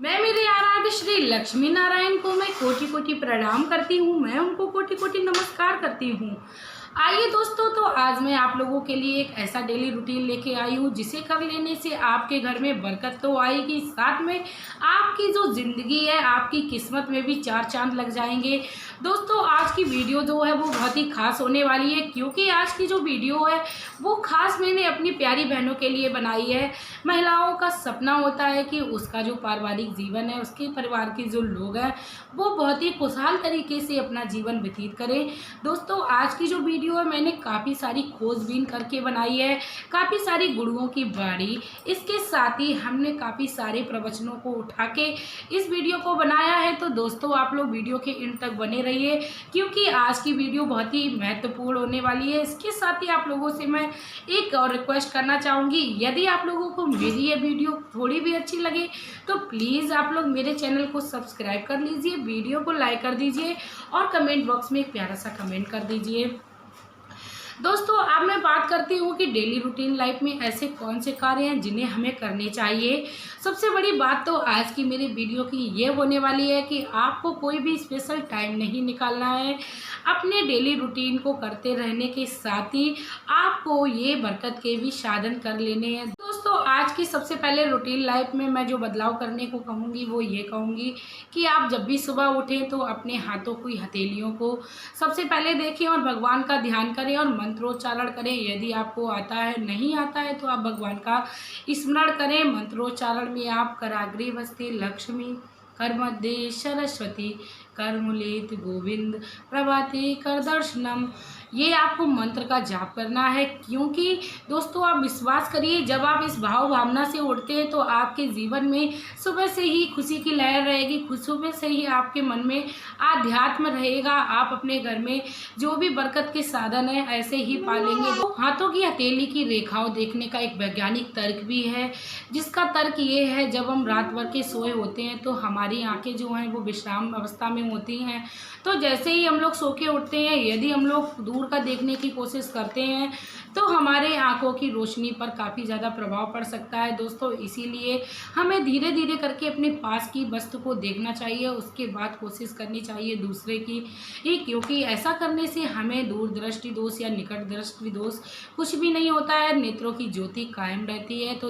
मैं मेरे आराध्य श्री लक्ष्मी नारायण को मैं कोटि कोटि प्रणाम करती हूँ। मैं उनको कोटि कोटि नमस्कार करती हूँ। आइए दोस्तों, तो आज मैं आप लोगों के लिए एक ऐसा डेली रूटीन लेके आई हूँ जिसे कर लेने से आपके घर में बरकत तो आएगी, साथ में आपकी जो ज़िंदगी है, आपकी किस्मत में भी चार चांद लग जाएंगे। दोस्तों, आज की वीडियो जो है वो बहुत ही खास होने वाली है, क्योंकि आज की जो वीडियो है वो खास मैंने अपनी प्यारी बहनों के लिए बनाई है। महिलाओं का सपना होता है कि उसका जो पारिवारिक जीवन है, उसके परिवार के जो लोग हैं वो बहुत ही खुशहाल तरीके से अपना जीवन व्यतीत करें। दोस्तों, आज की जो वीडियो है मैंने काफ़ी सारी खोजबीन करके बनाई है, काफ़ी सारी गुरुओं की बाणी, इसके साथ ही हमने काफ़ी सारे प्रवचनों को उठा के इस वीडियो को बनाया है। तो दोस्तों, आप लोग वीडियो के एंड तक बने रहिए, क्योंकि आज की वीडियो बहुत ही महत्वपूर्ण होने वाली है। इसके साथ ही आप लोगों से मैं एक और रिक्वेस्ट करना चाहूँगी, यदि आप लोगों को मेरी ये वीडियो थोड़ी भी अच्छी लगे तो प्लीज़ आप लोग मेरे चैनल को सब्सक्राइब कर लीजिए, वीडियो को लाइक कर दीजिए और कमेंट बॉक्स में एक प्यारा सा कमेंट कर दीजिए। दोस्तों, अब मैं बात करती हूँ कि डेली रूटीन लाइफ में ऐसे कौन से कार्य हैं जिन्हें हमें करने चाहिए। सबसे बड़ी बात तो आज की मेरी वीडियो की ये होने वाली है कि आपको कोई भी स्पेशल टाइम नहीं निकालना है। अपने डेली रूटीन को करते रहने के साथ ही आपको ये बरकत के भी साधन कर लेने हैं। दोस्तों, आज की सबसे पहले रूटीन लाइफ में मैं जो बदलाव करने को कहूँगी वो ये कहूँगी कि आप जब भी सुबह उठें तो अपने हाथों की हथेलियों को सबसे पहले देखें और भगवान का ध्यान करें और मंत्रोच्चारण करें। यदि आपको आता है, नहीं आता है, तो आप भगवान का स्मरण करें। मंत्रोच्चारण में आप कराग्रे वस्ते लक्ष्मी, कर मध्य सरस्वती, कर मूलेत गोविंद, प्रभाते कर दर्शनम, ये आपको मंत्र का जाप करना है। क्योंकि दोस्तों, आप विश्वास करिए, जब आप इस भाव भावना से उठते हैं तो आपके जीवन में सुबह से ही खुशी की लहर रहेगी, सुबह से ही आपके मन में आध्यात्म रहेगा। आप अपने घर में जो भी बरकत के साधन है ऐसे ही पालेंगे। तो हाथों की हथेली की रेखाओं देखने का एक वैज्ञानिक तर्क भी है, जिसका तर्क ये है, जब हम रात भर के सोए होते हैं तो हमारी आंखें जो हैं वो विश्राम अवस्था में होती हैं। तो जैसे ही हम लोग सो के उठते हैं, यदि हम लोग दूर का देखने की कोशिश करते हैं तो हमारे आंखों की रोशनी पर काफ़ी ज़्यादा प्रभाव पड़ सकता है। दोस्तों, इसीलिए हमें धीरे धीरे करके अपने पास की वस्तु को देखना चाहिए, उसके बाद कोशिश करनी चाहिए दूसरे की ही, क्योंकि ऐसा करने से हमें दूरदृष्टि दोष या निकट दृष्टि दोष कुछ भी नहीं होता है, नेत्रों की ज्योति कायम रहती है।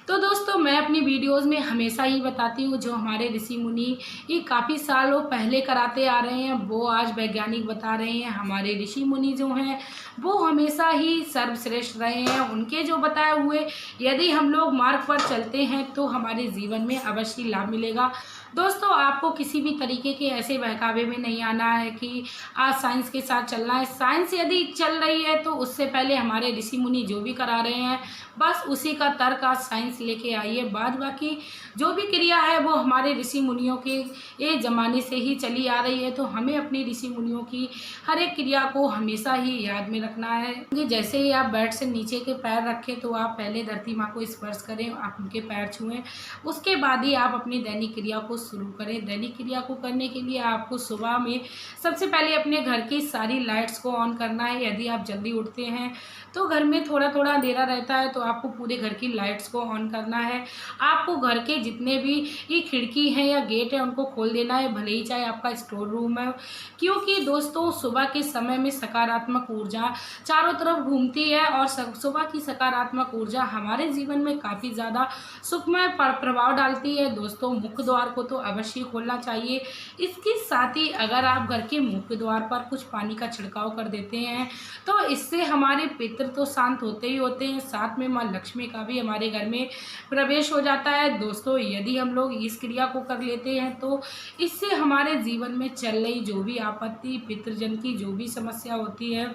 तो दोस्तों, मैं अपनी वीडियोस में हमेशा ही बताती हूँ, जो हमारे ऋषि मुनि ये काफ़ी सालों पहले कराते आ रहे हैं वो आज वैज्ञानिक बता रहे हैं। हमारे ऋषि मुनि जो हैं वो हमेशा ही सर्वश्रेष्ठ रहे हैं। उनके जो बताए हुए यदि हम लोग मार्ग पर चलते हैं तो हमारे जीवन में अवश्य लाभ मिलेगा। दोस्तों, आपको किसी भी तरीके के ऐसे बहकावे में नहीं आना है कि आज साइंस के साथ चलना है। साइंस यदि चल रही है तो उससे पहले हमारे ऋषि मुनि जो भी करा रहे हैं बस उसी का तर्क आज साइंस लेके आइए। बाद बाकी जो भी क्रिया है वो हमारे ऋषि मुनियों के ये ज़माने से ही चली आ रही है। तो हमें अपनी ऋषि मुनियों की हर एक क्रिया को हमेशा ही याद में रखना है। कि जैसे ही आप बेड से नीचे के पैर रखें तो आप पहले धरती माँ को स्पर्श करें, आप उनके पैर छुएं, उसके बाद ही आप अपनी दैनिक क्रिया को शुरू करें। दैनिक क्रिया को करने के लिए आपको सुबह में सबसे पहले अपने घर की सारी लाइट्स को ऑन करना है। यदि आप जल्दी उठते हैं तो घर में थोड़ा थोड़ा अंधेरा रहता है, तो आपको पूरे घर की लाइट्स को ऑन करना है। आपको घर के जितने भी ये खिड़की हैं या गेट है उनको खोल देना है, भले ही चाहे आपका स्टोर रूम है। क्योंकि दोस्तों, सुबह के समय में सकारात्मक ऊर्जा चारों तरफ घूमती है और सुबह की सकारात्मक ऊर्जा हमारे जीवन में काफ़ी ज़्यादा सुखमय प्रभाव डालती है। दोस्तों, मुख्य द्वार को तो अवश्य खोलना चाहिए। इसके साथ ही अगर आप घर के मुख्य द्वार पर कुछ पानी का छिड़काव कर देते हैं तो इससे हमारे पितृ तो शांत होते ही होते हैं, साथ में माँ लक्ष्मी का भी हमारे घर में प्रवेश हो जाता है। दोस्तों, यदि हम लोग इस क्रिया को कर लेते हैं तो इससे हमारे जीवन में चल रही जो भी आपत्ति, पितृजन की जो भी समस्या होती है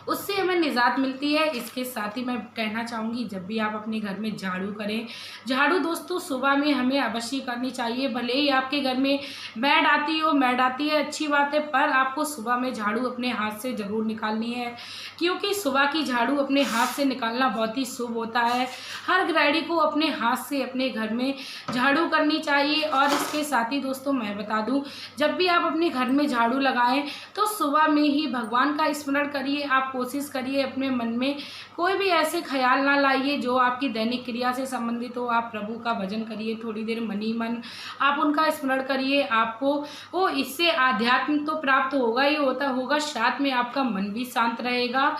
उससे हमें निजात मिलती है। इसके साथ ही मैं कहना चाहूँगी, जब भी आप अपने घर में झाड़ू करें, झाड़ू दोस्तों सुबह में हमें अवश्य करनी चाहिए। भले ही आपके घर में मैड आती हो, मैड आती है अच्छी बात है, पर आपको सुबह में झाड़ू अपने हाथ से ज़रूर निकालनी है, क्योंकि सुबह की झाड़ू अपने हाथ से निकालना बहुत ही शुभ होता है। हर गृहिणी को अपने हाथ से अपने घर में झाड़ू करनी चाहिए। और इसके साथ ही दोस्तों मैं बता दूं, जब भी आप अपने घर में झाड़ू लगाएं तो सुबह में ही भगवान का स्मरण करिए। आप कोशिश करिए अपने मन में कोई भी ऐसे ख्याल ना लाइए जो आपकी दैनिक क्रिया से संबंधित हो। आप प्रभु का भजन करिए, थोड़ी देर मन ही मन आप उनका स्मरण करिए। आपको वो इससे आध्यात्म तो प्राप्त होगा ही होगा, साथ में आपका मन भी शांत रहेगा।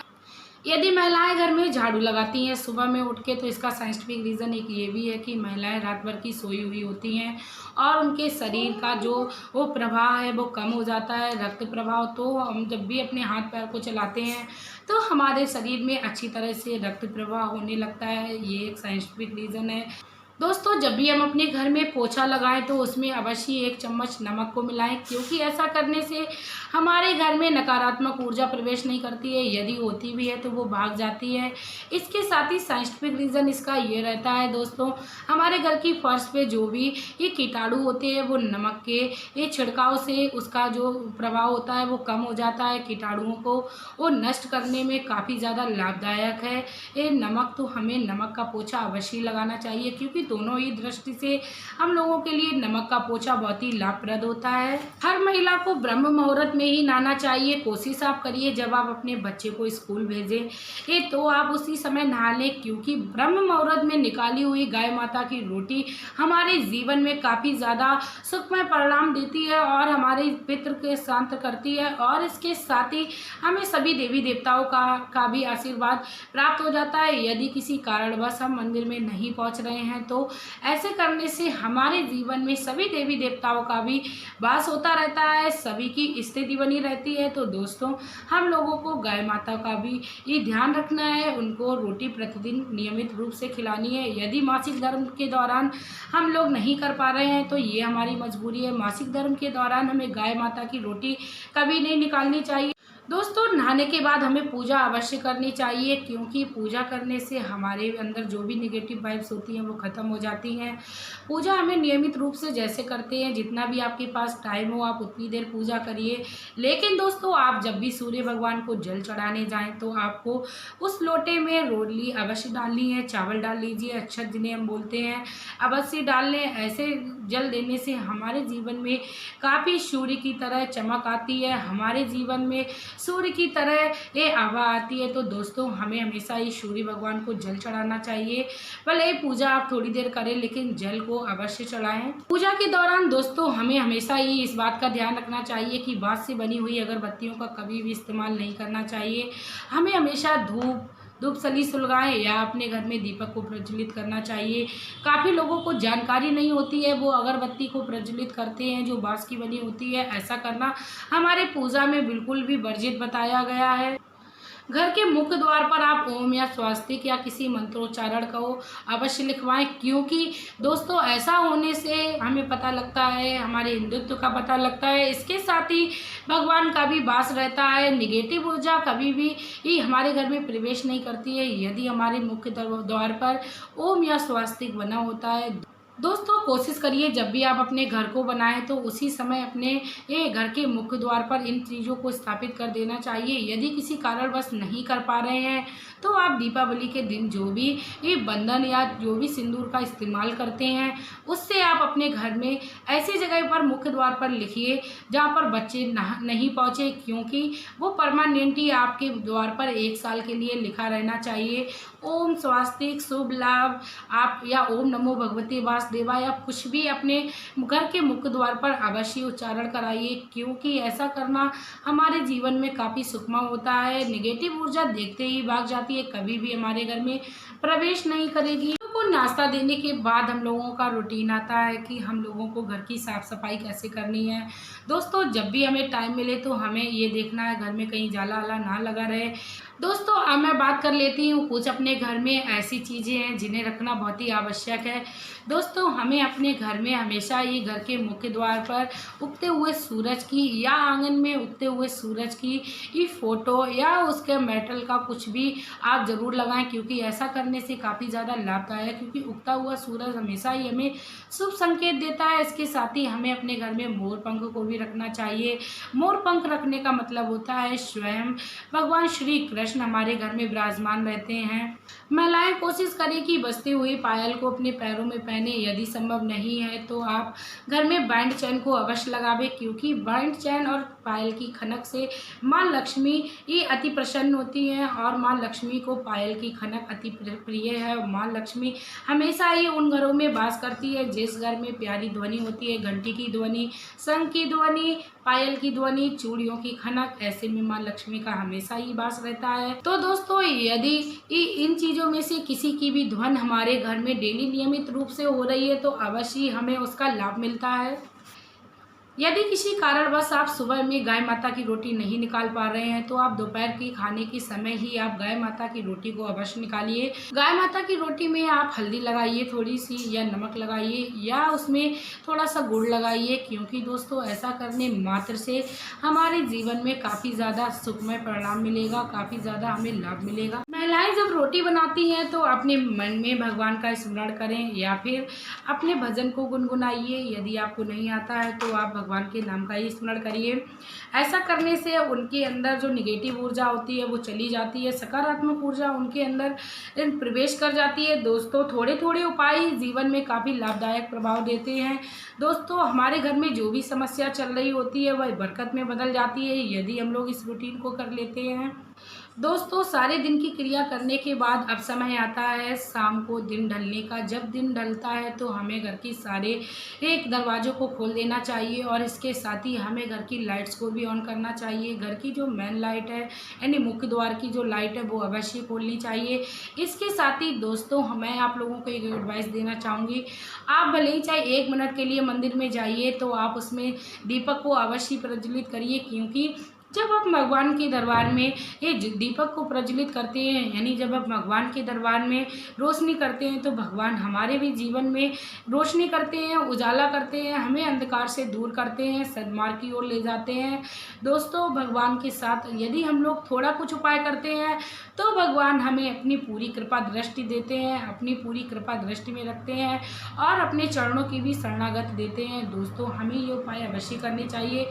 यदि महिलाएं घर में झाड़ू लगाती हैं सुबह में उठ के, तो इसका साइंटिफिक रीज़न एक ये भी है कि महिलाएं रात भर की सोई हुई होती हैं और उनके शरीर का जो वो प्रवाह है वो कम हो जाता है, रक्त प्रवाह। तो हम जब भी अपने हाथ पैर को चलाते हैं तो हमारे शरीर में अच्छी तरह से रक्त प्रवाह होने लगता है। ये एक साइंटिफिक रीज़न है। दोस्तों, जब भी हम अपने घर में पोछा लगाएं तो उसमें अवश्य 1 चम्मच नमक को मिलाएं, क्योंकि ऐसा करने से हमारे घर में नकारात्मक ऊर्जा प्रवेश नहीं करती है। यदि होती भी है तो वो भाग जाती है। इसके साथ ही साइंटिफिक रीज़न इसका ये रहता है दोस्तों, हमारे घर की फर्श पे जो भी ये कीटाणु होते हैं वो नमक के ये छिड़काव से उसका जो प्रभाव होता है वो कम हो जाता है। कीटाणुओं को वो नष्ट करने में काफ़ी ज़्यादा लाभदायक है ये नमक। तो हमें नमक का पोछा अवश्य लगाना चाहिए, क्योंकि दोनों ही दृष्टि से हम लोगों के लिए नमक का पोछा बहुत ही लाभप्रद होता है। हर महिला को ब्रह्म मुहूर्त में ही नहाना चाहिए। कोशिश आप करिए जब आप अपने बच्चे को स्कूल भेजें तो आप उसी समय नहा लें, क्योंकि ब्रह्म मुहूर्त में निकाली हुई गाय माता की रोटी हमारे जीवन में काफ़ी ज़्यादा सुखमय परिणाम देती है और हमारे पितृ के शांत करती है। और इसके साथ ही हमें सभी देवी देवताओं का भी आशीर्वाद प्राप्त हो जाता है। यदि किसी कारणवश हम मंदिर में नहीं पहुंच रहे हैं तो ऐसे करने से हमारे जीवन में सभी देवी देवताओं का भी वास होता रहता है, सभी की स्थिति बनी रहती है। तो दोस्तों, हम लोगों को गाय माता का भी ये ध्यान रखना है, उनको रोटी प्रतिदिन नियमित रूप से खिलानी है। यदि मासिक धर्म के दौरान हम लोग नहीं कर पा रहे हैं तो ये हमारी मजबूरी है। मासिक धर्म के दौरान हमें गाय माता की रोटी कभी नहीं निकालनी चाहिए। दोस्तों, नहाने के बाद हमें पूजा अवश्य करनी चाहिए, क्योंकि पूजा करने से हमारे अंदर जो भी नेगेटिव वाइब्स होती हैं वो ख़त्म हो जाती हैं। पूजा हमें नियमित रूप से जैसे करते हैं, जितना भी आपके पास टाइम हो आप उतनी देर पूजा करिए। लेकिन दोस्तों, आप जब भी सूर्य भगवान को जल चढ़ाने जाएं तो आपको उस लोटे में रोली अवश्य डालनी है, चावल डाल लीजिए, अक्षत जिन्हें हम बोलते हैं अवश्य डाल लें। ऐसे जल देने से हमारे जीवन में काफ़ी सूर्य की तरह चमक आती है, हमारे जीवन में सूर्य की तरह ये आभा आती है। तो दोस्तों, हमें हमेशा ही सूर्य भगवान को जल चढ़ाना चाहिए। भले पूजा आप थोड़ी देर करें लेकिन जल को अवश्य चढ़ाएं। पूजा के दौरान दोस्तों, हमें हमेशा ही इस बात का ध्यान रखना चाहिए कि बांस से बनी हुई अगरबत्तियों का कभी भी इस्तेमाल नहीं करना चाहिए। हमें हमेशा धूप सली सुलगाएं या अपने घर में दीपक को प्रज्वलित करना चाहिए। काफ़ी लोगों को जानकारी नहीं होती है, वो अगरबत्ती को प्रज्वलित करते हैं जो बांस की बनी होती है। ऐसा करना हमारे पूजा में बिल्कुल भी वर्जित बताया गया है। घर के मुख्य द्वार पर आप ओम या स्वास्तिक या किसी मंत्रोच्चारण को अवश्य लिखवाएं, क्योंकि दोस्तों ऐसा होने से हमें पता लगता है, हमारे हिंदुत्व का पता लगता है। इसके साथ ही भगवान का भी वास रहता है। निगेटिव ऊर्जा कभी भी हमारे घर में प्रवेश नहीं करती है यदि हमारे मुख्य द्वार पर ओम या स्वास्तिक बना होता है। दोस्तों, कोशिश करिए जब भी आप अपने घर को बनाएं तो उसी समय अपने ये घर के मुख्य द्वार पर इन चीज़ों को स्थापित कर देना चाहिए। यदि किसी कारणवश नहीं कर पा रहे हैं तो आप दीपावली के दिन जो भी ये बंधन या जो भी सिंदूर का इस्तेमाल करते हैं उससे आप अपने घर में ऐसी जगह पर मुख्य द्वार पर लिखिए जहाँ पर बच्चे नहीं पहुँचे, क्योंकि वो परमानेंटली आपके द्वार पर 1 साल के लिए लिखा रहना चाहिए। ओम स्वास्तिक शुभ लाभ आप या ओम नमो भगवते वासुदेवा या कुछ भी अपने घर के मुख्य द्वार पर अवश्य उच्चारण कराइए, क्योंकि ऐसा करना हमारे जीवन में काफ़ी सुखमय होता है। नेगेटिव ऊर्जा देखते ही भाग जाती है, कभी भी हमारे घर में प्रवेश नहीं करेगी। को नाश्ता देने के बाद हम लोगों का रूटीन आता है कि हम लोगों को घर की साफ़ सफाई कैसे करनी है। दोस्तों, जब भी हमें टाइम मिले तो हमें ये देखना है घर में कहीं जाला वाला ना लगा रहे। दोस्तों, अब मैं बात कर लेती हूँ कुछ अपने घर में ऐसी चीज़ें हैं जिन्हें रखना बहुत ही आवश्यक है। दोस्तों, हमें अपने घर में हमेशा ये घर के मुख्य द्वार पर उगते हुए सूरज की या आंगन में उगते हुए सूरज की ये फ़ोटो या उसके मेटल का कुछ भी आप ज़रूर लगाएं, क्योंकि ऐसा करने से काफ़ी ज़्यादा लाभदायक है, क्योंकि उगता हुआ सूरज हमेशा ही हमें शुभ संकेत देता है। इसके साथ ही हमें अपने घर में मोर पंख को भी रखना चाहिए। मोर पंख रखने का मतलब होता है स्वयं भगवान श्री कृष्ण कृष्ण हमारे घर में विराजमान रहते हैं। महिलाएं कोशिश करें कि बजती हुई पायल को अपने पैरों में पहने। यदि संभव नहीं है तो आप घर में बैंड चैन को अवश्य लगावे, क्योंकि बैंड चैन और पायल की खनक से माँ लक्ष्मी ये अति प्रसन्न होती हैं और माँ लक्ष्मी को पायल की खनक अति प्रिय है। माँ लक्ष्मी हमेशा ही उन घरों में वास करती है जिस घर में प्यारी ध्वनि होती है, घंटी की ध्वनि, शंख की ध्वनि, पायल की ध्वनि, चूड़ियों की खनक। ऐसे में माँ लक्ष्मी का हमेशा ही वास रहता है। तो दोस्तों, यदि इन चीज़ों में से किसी की भी ध्वनि हमारे घर में डेली नियमित रूप से हो रही है तो अवश्य हमें उसका लाभ मिलता है। यदि किसी कारणवश आप सुबह में गाय माता की रोटी नहीं निकाल पा रहे हैं तो आप दोपहर के खाने के समय ही आप गाय माता की रोटी को अवश्य निकालिए। गाय माता की रोटी में आप हल्दी लगाइए थोड़ी सी, या नमक लगाइए, या उसमें थोड़ा सा गुड़ लगाइए, क्योंकि दोस्तों ऐसा करने मात्र से हमारे जीवन में काफ़ी ज़्यादा सुखमय परिणाम मिलेगा, काफ़ी ज़्यादा हमें लाभ मिलेगा। महिलाएं जब रोटी बनाती हैं तो अपने मन में भगवान का स्मरण करें या फिर अपने भजन को गुनगुनाइए। यदि आपको नहीं आता है तो आप भगवान के नाम का ही स्मरण करिए। ऐसा करने से उनके अंदर जो निगेटिव ऊर्जा होती है वो चली जाती है, सकारात्मक ऊर्जा उनके अंदर प्रवेश कर जाती है। दोस्तों, थोड़े थोड़े उपाय जीवन में काफ़ी लाभदायक प्रभाव देते हैं। दोस्तों, हमारे घर में जो भी समस्या चल रही होती है वह बरकत में बदल जाती है यदि हम लोग इस रूटीन को कर लेते हैं। दोस्तों, सारे दिन की क्रिया करने के बाद अब समय आता है शाम को दिन ढलने का। जब दिन ढलता है तो हमें घर की सारे एक दरवाज़ों को खोल देना चाहिए और इसके साथ ही हमें घर की लाइट्स को भी ऑन करना चाहिए। घर की जो मेन लाइट है यानी मुख्य द्वार की जो लाइट है वो अवश्य खोलनी चाहिए। इसके साथ ही दोस्तों, मैं आप लोगों को एक एडवाइस देना चाहूँगी। आप भले ही चाहे 1 मिनट के लिए मंदिर में जाइए तो आप उसमें दीपक को अवश्य प्रज्वलित करिए, क्योंकि जब आप भगवान के दरबार में ये दीपक को प्रज्वलित करते हैं, यानी जब आप भगवान के दरबार में रोशनी करते हैं तो भगवान हमारे भी जीवन में रोशनी करते हैं, उजाला करते हैं, हमें अंधकार से दूर करते हैं, सद्मार्ग की ओर ले जाते हैं। दोस्तों, भगवान के साथ यदि हम लोग थोड़ा कुछ उपाय करते हैं तो भगवान हमें अपनी पूरी कृपा दृष्टि देते हैं, अपनी पूरी कृपा दृष्टि में रखते हैं और अपने चरणों की भी शरणागत देते हैं। दोस्तों, हमें ये उपाय अवश्य करने चाहिए।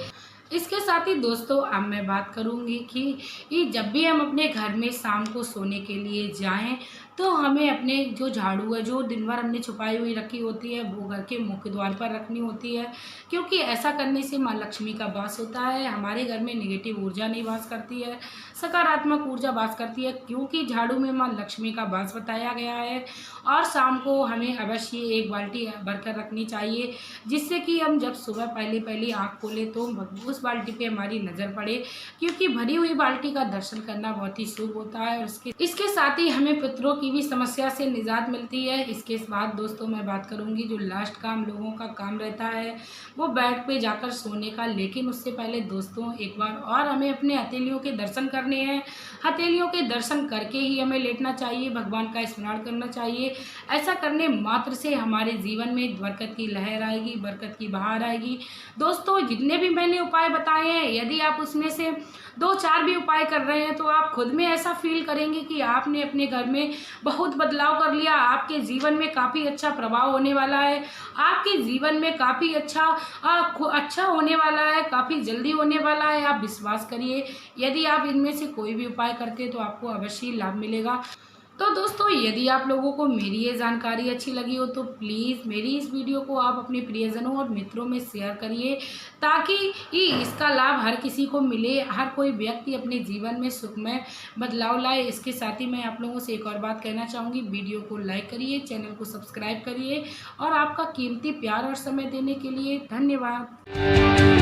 इसके साथ ही दोस्तों, अब मैं बात करूंगी कि जब भी हम अपने घर में शाम को सोने के लिए जाएं तो हमें अपने जो झाड़ू है जो दिन भर हमने छुपाई हुई रखी होती है वो घर के मुख्य द्वार पर रखनी होती है, क्योंकि ऐसा करने से माँ लक्ष्मी का वास होता है। हमारे घर में नेगेटिव ऊर्जा नहीं वास करती है, सकारात्मक ऊर्जा वास करती है, क्योंकि झाड़ू में माँ लक्ष्मी का वास बताया गया है। और शाम को हमें अवश्य 1 बाल्टी भरकर रखनी चाहिए, जिससे कि हम जब सुबह पहले आँख खोलें तो उस बाल्टी पे हमारी नज़र पड़े, क्योंकि भरी हुई बाल्टी का दर्शन करना बहुत ही शुभ होता है। और इसके साथ ही हमें पितरों की भी समस्या से निजात मिलती है। इसके बाद दोस्तों, मैं बात करूंगी जो लास्ट काम लोगों का काम रहता है वो बेड पे जाकर सोने का, लेकिन उससे पहले दोस्तों एक बार और हमें अपने हथेलियों के दर्शन करने हैं। हथेलियों के दर्शन करके ही हमें लेटना चाहिए, भगवान का स्मरण करना चाहिए। ऐसा करने मात्र से हमारे जीवन में बरकत की लहर आएगी, बरकत की बहार आएगी। दोस्तों, जितने भी मैंने उपाय बताए हैं, यदि आप उसमें से 2-4 भी उपाय कर रहे हैं तो आप खुद में ऐसा फील करेंगे कि आपने अपने घर में बहुत बदलाव कर लिया। आपके जीवन में काफ़ी अच्छा प्रभाव होने वाला है, आपके जीवन में काफ़ी अच्छा होने वाला है, काफ़ी जल्दी होने वाला है। आप विश्वास करिए, यदि आप इनमें से कोई भी उपाय करते हैं तो आपको अवश्य लाभ मिलेगा। तो दोस्तों, यदि आप लोगों को मेरी ये जानकारी अच्छी लगी हो तो प्लीज़ मेरी इस वीडियो को आप अपने प्रियजनों और मित्रों में शेयर करिए, ताकि इसका लाभ हर किसी को मिले, हर कोई व्यक्ति अपने जीवन में सुखमय बदलाव लाए। इसके साथ ही मैं आप लोगों से एक और बात कहना चाहूँगी, वीडियो को लाइक करिए, चैनल को सब्सक्राइब करिए और आपका कीमती प्यार और समय देने के लिए धन्यवाद।